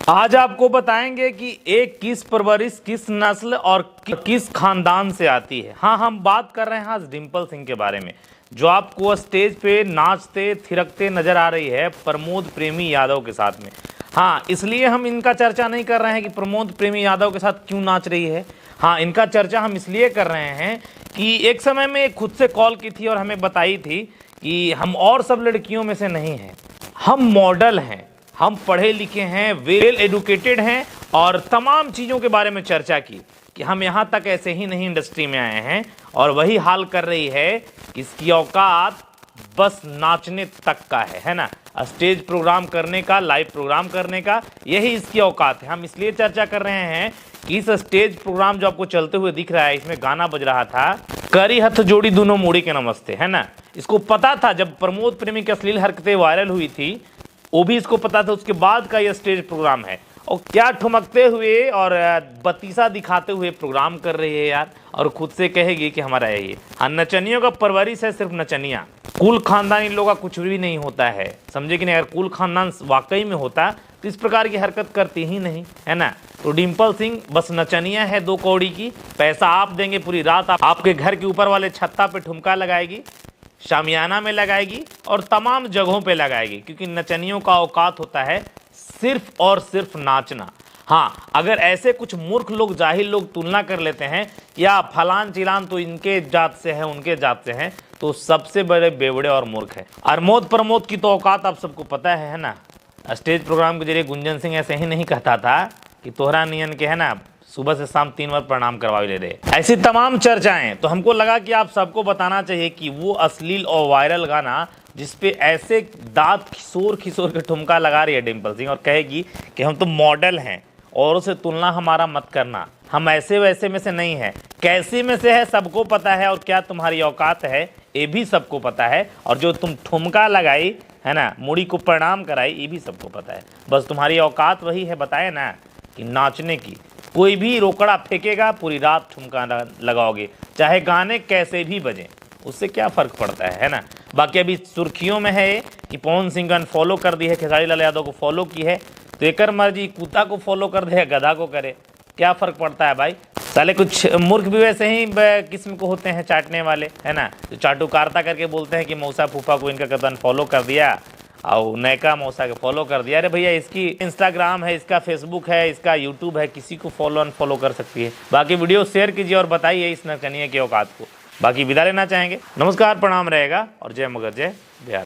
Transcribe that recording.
आज आपको बताएंगे कि एक किस परवरिश, किस नस्ल और किस खानदान से आती है। हाँ, हम बात कर रहे हैं आज डिम्पल सिंह के बारे में, जो आपको स्टेज पे नाचते थिरकते नजर आ रही है प्रमोद प्रेमी यादव के साथ में। हाँ, इसलिए हम इनका चर्चा नहीं कर रहे हैं कि प्रमोद प्रेमी यादव के साथ क्यों नाच रही है। हाँ, इनका चर्चा हम इसलिए कर रहे हैं कि एक समय में खुद से कॉल की थी और हमें बताई थी कि हम और सब लड़कियों में से नहीं हैं, हम मॉडल हैं, हम पढ़े लिखे हैं, वेल एडुकेटेड हैं और तमाम चीज़ों के बारे में चर्चा की कि हम यहाँ तक ऐसे ही नहीं इंडस्ट्री में आए हैं। और वही हाल कर रही है कि इसकी औकात बस नाचने तक का है ना, स्टेज प्रोग्राम करने का, लाइव प्रोग्राम करने का, यही इसकी औकात है। हम इसलिए चर्चा कर रहे हैं कि इस स्टेज प्रोग्राम जो आपको चलते हुए दिख रहा है, इसमें गाना बज रहा था करी हथ जोड़ी दोनों मुड़ी के नमस्ते, है ना। इसको पता था जब प्रमोद प्रेमी की अश्लील हरकतें वायरल हुई थी, वो भी इसको पता था, उसके बाद का ये स्टेज प्रोग्राम है। और क्या ठुमकते हुए और बतीसा दिखाते हुए प्रोग्राम कर रही है यार, और खुद से कहेगी कि हमारा है ये। हाँ, नचनियों का परवरिश है सिर्फ नचनिया, कुल खानदान इन लोगों का कुछ भी नहीं होता है, समझे कि नहीं। अगर कुल खानदान वाकई में होता तो इस प्रकार की हरकत करती ही नहीं, है ना। तो डिम्पल सिंह बस नचनिया है 2 कौड़ी की, पैसा आप देंगे, पूरी रात आपके घर के ऊपर वाले छत्ता पे ठुमका लगाएगी, शामियाना में लगाएगी और तमाम जगहों पे लगाएगी, क्योंकि नचनियों का औकात होता है सिर्फ और सिर्फ नाचना। हाँ, अगर ऐसे कुछ मूर्ख लोग, जाहिल लोग तुलना कर लेते हैं या फलान चिलान तो इनके जात से है, उनके जात से हैं, तो सबसे बड़े बेवड़े और मूर्ख है। अरमोद प्रमोद की तो औकात आप सबको पता है ना। स्टेज प्रोग्राम के जरिए गुंजन सिंह ऐसे ही नहीं कहता था कि तोहरा नियन के, है ना, सुबह से शाम 3 बार प्रणाम करवा ले रहे। ऐसी तमाम चर्चाएं, तो हमको लगा कि आप सबको बताना चाहिए कि वो अश्लील और वायरल गाना जिसपे ऐसे दांत खिसोर खिसोर के ठुमका लगा रही है डिम्पल सिंह और कहेगी कि हम तो मॉडल हैं, औरों से तुलना हमारा मत करना, हम ऐसे वैसे में से नहीं है। कैसे में से है सबको पता है, और क्या तुम्हारी औकात है ये भी सबको पता है, और जो तुम ठुमका लगाई है ना, मुड़ी को प्रणाम कराई, ये भी सबको पता है। बस तुम्हारी औकात वही है, बताए ना, कि नाचने की। कोई भी रोकड़ा फेंकेगा, पूरी रात ठुमका लगाओगे, चाहे गाने कैसे भी बजें, उससे क्या फ़र्क पड़ता है ना। बाकी अभी सुर्खियों में है कि पवन सिंह का अनफॉलो कर दी है, खेसारी लाल यादव को फॉलो की है, तो एकर मर्जी, कुत्ता को फॉलो कर दे या गधा को करे, क्या फ़र्क पड़ता है भाई। साले कुछ मूर्ख भी वैसे ही किस्म को होते हैं, चाटने वाले, है ना, जो चाटुकारता करके बोलते हैं कि मौसा फूफा को इनका कदम फॉलो कर दिया और नयका मौसा के फॉलो कर दिया। अरे भैया, इसकी इंस्टाग्राम है, इसका फेसबुक है, इसका यूट्यूब है, किसी को फॉलो अनफॉलो कर सकती है। बाकी वीडियो शेयर कीजिए और बताइए इस नचनिया की औकात को। बाकी विदा लेना चाहेंगे। नमस्कार, प्रणाम रहेगा और जय मगर जय बिहार।